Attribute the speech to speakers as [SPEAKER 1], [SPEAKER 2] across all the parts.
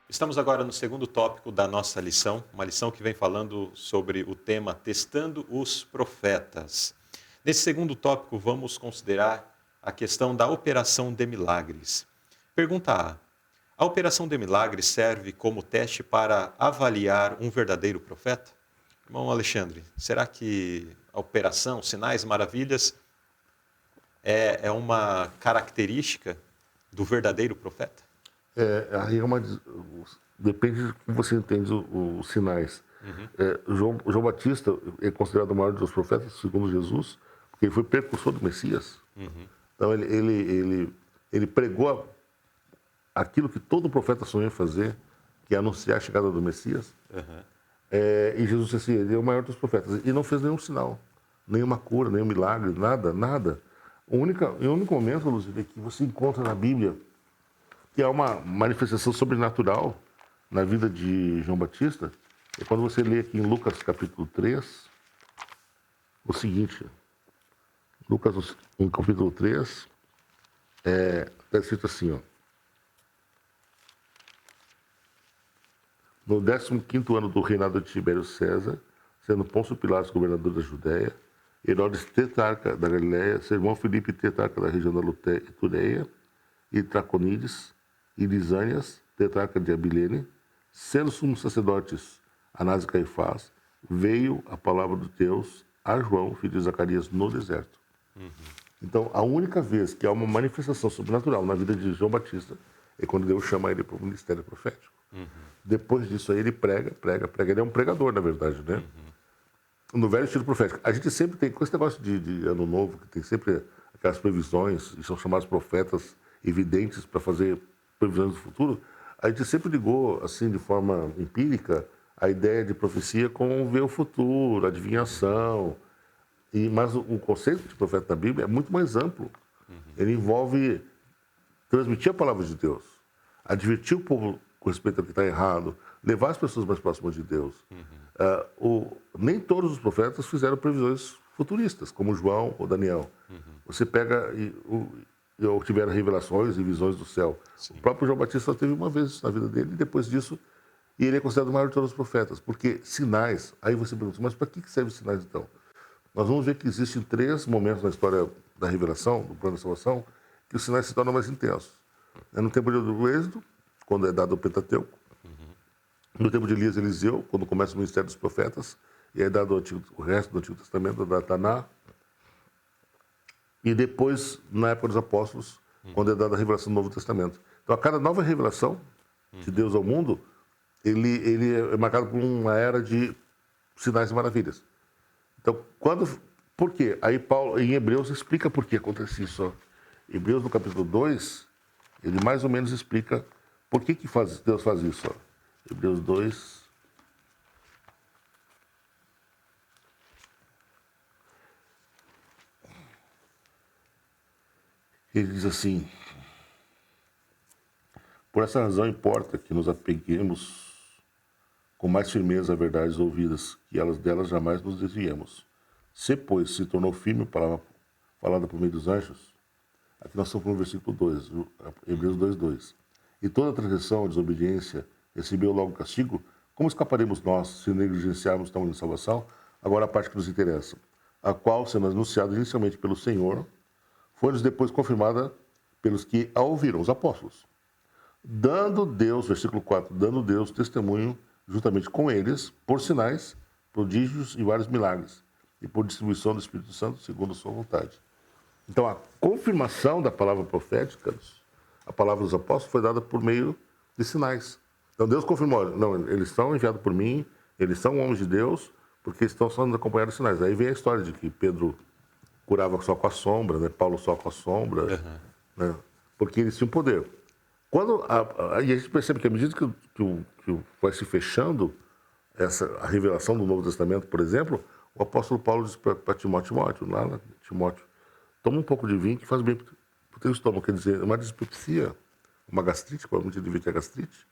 [SPEAKER 1] Estamos agora no segundo tópico da nossa lição, uma lição que vem falando sobre o tema Testando os Profetas. Nesse segundo tópico, vamos considerar a questão da operação de milagres. Pergunta A. A operação de milagres serve como teste para avaliar um verdadeiro profeta? Irmão Alexandre, será que a operação, sinais, maravilhas, é uma característica do verdadeiro profeta?
[SPEAKER 2] Aí depende de como você entende os sinais. João Batista é considerado o maior dos profetas, segundo Jesus, porque ele foi precursor do Messias. Então ele pregou aquilo que todo profeta sonhou em fazer, que é anunciar a chegada do Messias.
[SPEAKER 1] Uhum.
[SPEAKER 2] E Jesus disse assim, ele é o maior dos profetas. E não fez nenhum sinal, nenhuma cura, nenhum milagre, nada, nada. O único momento, Luzia, que você encontra na Bíblia que é uma manifestação sobrenatural na vida de João Batista, é quando você lê aqui em Lucas capítulo 3, o seguinte, Lucas em capítulo 3, está escrito assim, ó, no 15º ano do reinado de Tibério César, sendo Pôncio Pilatos governador da Judéia, Herodes tetrarca da Galiléia, seu irmão Filipe tetrarca da região da Tureia, e Traconides, e Lisânias, tetrarca de Abilene, sendo sumos sacerdotes Anás e Caifás, veio a palavra de Deus a João, filho de Zacarias, no deserto. Então, a única vez que há uma manifestação sobrenatural na vida de João Batista é quando Deus chama ele para o ministério profético. Depois disso aí ele prega. Ele é um pregador, na verdade, né? No velho estilo profético. A gente sempre tem, com esse negócio de ano novo, que tem sempre aquelas previsões, e são chamados profetas evidentes para fazer previsões do futuro, a gente sempre ligou, assim, de forma empírica, a ideia de profecia com ver o futuro, adivinhação. Mas o conceito de profeta na Bíblia é muito mais amplo. Ele envolve transmitir a palavra de Deus, advertir o povo com respeito ao que está errado, levar as pessoas mais próximas de Deus. Nem todos os profetas fizeram previsões futuristas, como João ou Daniel. Você pega ou tiveram revelações e visões do céu.
[SPEAKER 1] Sim.
[SPEAKER 2] O próprio João Batista só teve uma vez na vida dele, e depois disso, e ele é considerado o maior de todos os profetas, porque sinais, aí você pergunta, mas para que servem sinais então? Nós vamos ver que existem 3 momentos na história da revelação, do plano da salvação, que os sinais se tornam mais intensos. É no tempo do Êxodo, quando é dado o Pentateuco, no tempo de Elias e Eliseu, quando começa o ministério dos profetas, e é dado o resto do Antigo Testamento, da Taná, e depois, na época dos apóstolos, quando é dada a revelação do Novo Testamento. Então, a cada nova revelação de Deus ao mundo, ele é marcado por uma era de sinais e maravilhas. Então, por quê? Aí Paulo, em Hebreus, explica por que acontece isso. Ó. Hebreus, no capítulo 2, ele mais ou menos explica por que Deus faz isso. Ó. Hebreus 2... Ele diz assim, por essa razão importa que nos apeguemos com mais firmeza a verdades ouvidas, que delas jamais nos desviemos. Se, pois, se tornou firme a palavra falada por meio dos anjos, aqui nós estamos no versículo 2, Hebreus 2:2. E toda transgressão ou desobediência recebeu logo castigo, como escaparemos nós se negligenciarmos tão grande salvação? Agora a parte que nos interessa, a qual, sendo anunciada inicialmente pelo Senhor, foi-nos depois confirmada pelos que a ouviram, os apóstolos. Dando Deus, versículo 4, dando Deus testemunho juntamente com eles, por sinais, prodígios e vários milagres, e por distribuição do Espírito Santo, segundo a sua vontade. Então, a confirmação da palavra profética, a palavra dos apóstolos, foi dada por meio de sinais. Então, Deus confirmou, não, eles são enviados por mim, eles são homens de Deus, porque estão sendo acompanhados de sinais. Aí vem a história de que Pedro curava só com a sombra, né? Paulo só com a sombra, né? Porque eles tinham poder. E a gente percebe que à medida que vai se fechando a revelação do Novo Testamento, por exemplo, o apóstolo Paulo diz para Timóteo, Timóteo, toma um pouco de vinho que faz bem para o teu estômago. Quer dizer, uma dispepsia, uma gastrite, provavelmente ele devia ter gastrite,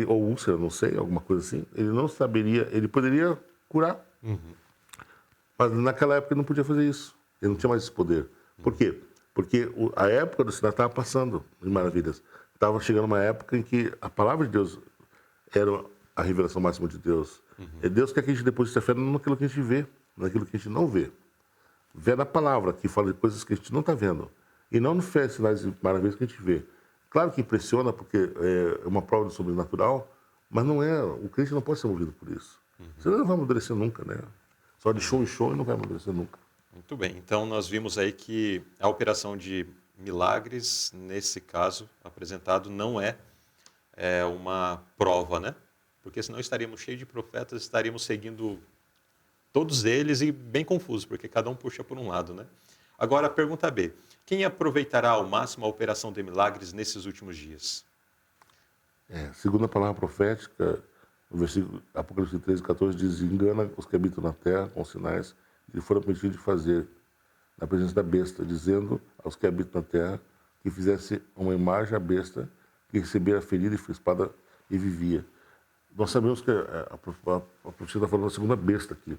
[SPEAKER 2] ou úlcera, não sei, alguma coisa assim, ele não saberia, ele poderia curar. Mas naquela época ele não podia fazer isso. Ele não tinha mais esse poder. Por quê? Porque a época do sinal estava passando de maravilhas. Estava chegando uma época em que a palavra de Deus era a revelação máxima de Deus. É Deus que a gente deposita fé naquilo que a gente vê, naquilo que a gente não vê. Vê na palavra, que fala de coisas que a gente não está vendo. E não no fé, sinais e maravilhas que a gente vê. Claro que impressiona, porque é uma prova do sobrenatural, mas não é. O crente não pode ser movido por isso. Você não vai amadurecer nunca, né? Só de show em show e não vai amadurecer nunca.
[SPEAKER 1] Muito bem. Então, nós vimos aí que a operação de milagres, nesse caso apresentado, não é uma prova, né? Porque senão estaríamos cheios de profetas, estaríamos seguindo todos eles e bem confusos, porque cada um puxa por um lado, né? Agora, a pergunta B. Quem aproveitará ao máximo a operação de milagres nesses últimos dias?
[SPEAKER 2] Segundo a palavra profética, no versículo Apocalipse 13:14 diz: engana os que habitam na terra com sinais que lhe foram permitidos de fazer na presença da besta, dizendo aos que habitam na terra que fizesse uma imagem à besta, que recebera ferida e foi espada e vivia. Nós sabemos que a profecia está falando da segunda besta aqui.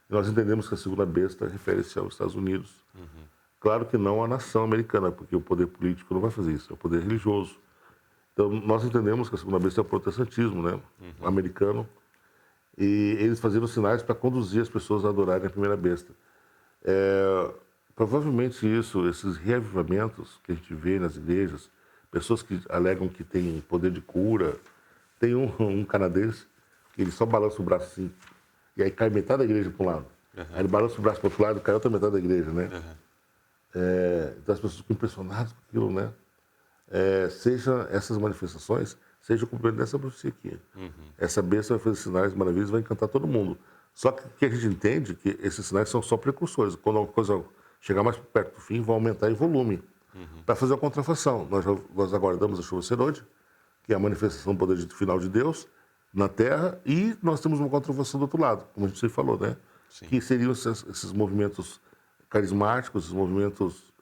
[SPEAKER 2] E nós entendemos que a segunda besta refere-se aos Estados Unidos. Claro que não à nação americana, porque o poder político não vai fazer isso, é o poder religioso. Então, nós entendemos que a segunda besta é o protestantismo, né? Americano. E eles faziam sinais para conduzir as pessoas a adorarem a primeira besta. Provavelmente esses reavivamentos que a gente vê nas igrejas, pessoas que alegam que têm poder de cura. Tem um canadense que ele só balança o braço assim, e aí cai metade da igreja para um lado. Aí ele balança o braço para o outro lado e cai outra metade da igreja, né? Então as pessoas ficam impressionadas com aquilo, né? Seja essas manifestações, seja o cumprimento dessa profecia aqui. Essa bênção vai fazer sinais maravilhosos, vai encantar todo mundo. Só que o que a gente entende é que esses sinais são só precursores. Quando a coisa chegar mais perto do fim, vão aumentar em volume. Para fazer a contrafação. Nós aguardamos a chuva serôdia, que é a manifestação do poder final de Deus na Terra, e nós temos uma contrafação do outro lado, como a gente sempre falou, né?
[SPEAKER 1] Sim.
[SPEAKER 2] Que seriam esses movimentos carismáticos, esses movimentos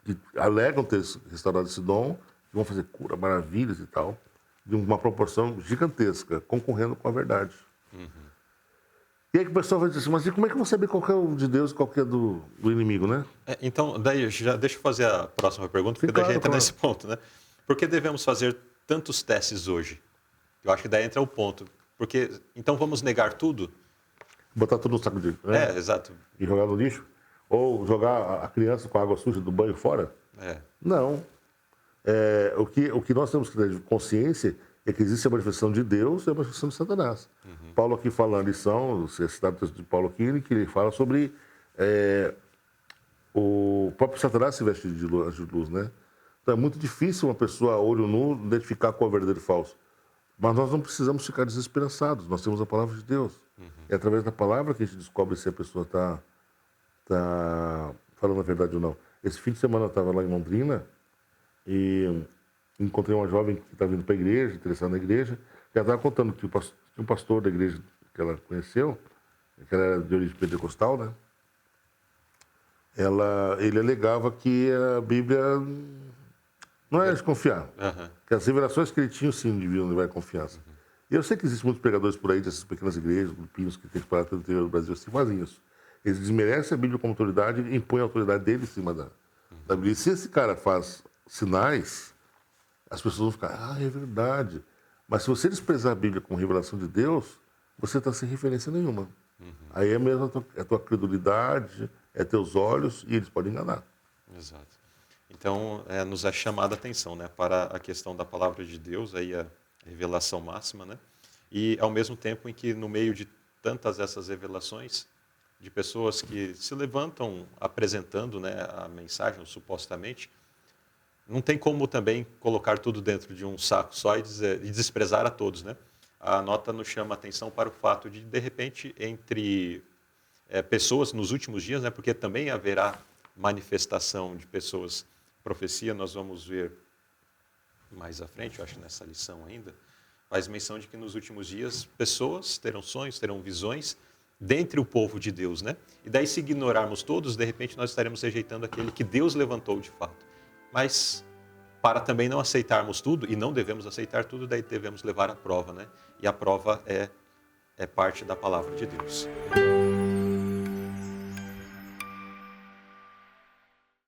[SPEAKER 2] que alegam ter restaurado esse dom, que vão fazer cura, maravilhas e tal, de uma proporção gigantesca, concorrendo com a verdade. E aí que o pessoal vai dizer assim, mas e como é que eu vou saber qual que é o de Deus e qual que é do inimigo, né?
[SPEAKER 1] Então, daí já deixa eu fazer a próxima pergunta, porque daí já entra nesse ponto, né? Por que devemos fazer tantos testes hoje? Eu acho que daí entra o ponto. Porque, então vamos negar tudo?
[SPEAKER 2] Botar tudo no saco de... né?
[SPEAKER 1] Exato.
[SPEAKER 2] E jogar no lixo? Ou jogar a criança com a água suja do banho fora? Não. O que nós temos que ter de consciência é que existe a manifestação de Deus e a manifestação de Satanás. Paulo aqui fala na lição, você citado o texto de Paulo aqui, que ele fala sobre o próprio Satanás se veste de luz, né? Então é muito difícil uma pessoa, a olho nu, identificar qual é o verdadeiro e falso. Mas nós não precisamos ficar desesperançados, nós temos a palavra de Deus. É através da palavra que a gente descobre se a pessoa está falando a verdade ou não. Esse fim de semana eu estava lá em Londrina e encontrei uma jovem que está vindo para a igreja, interessada na igreja, que ela estava contando que um pastor da igreja que ela conheceu, que ela era de origem pentecostal, né? Ele alegava que a Bíblia não é desconfiar. Que as revelações que ele tinha, sim, deviam levar confiança. E eu sei que existem muitos pregadores por aí dessas pequenas igrejas, grupinhos que tem espalhado pelo interior do Brasil, assim, fazem isso. Eles desmerecem a Bíblia como autoridade e impõem a autoridade dele em cima da Bíblia. E se esse cara faz sinais, as pessoas vão ficar, é verdade. Mas se você desprezar a Bíblia como revelação de Deus, você está sem referência nenhuma. Aí é mesmo a tua credulidade, é teus olhos, e eles podem enganar.
[SPEAKER 1] Exato. Então, nos é chamada a atenção, né, para a questão da palavra de Deus, aí a revelação máxima, né? E ao mesmo tempo em que no meio de tantas essas revelações, de pessoas que se levantam apresentando, né, a mensagem, supostamente, não tem como também colocar tudo dentro de um saco só e desprezar a todos, né? A nota nos chama a atenção para o fato de repente, entre pessoas nos últimos dias, né, porque também haverá manifestação de pessoas, profecia, nós vamos ver mais à frente, eu acho nessa lição ainda, faz menção de que nos últimos dias pessoas terão sonhos, terão visões dentre o povo de Deus, né? E daí se ignorarmos todos, de repente nós estaremos rejeitando aquele que Deus levantou de fato. Mas para também não aceitarmos tudo, e não devemos aceitar tudo, daí devemos levar a prova, né? E a prova é parte da palavra de Deus.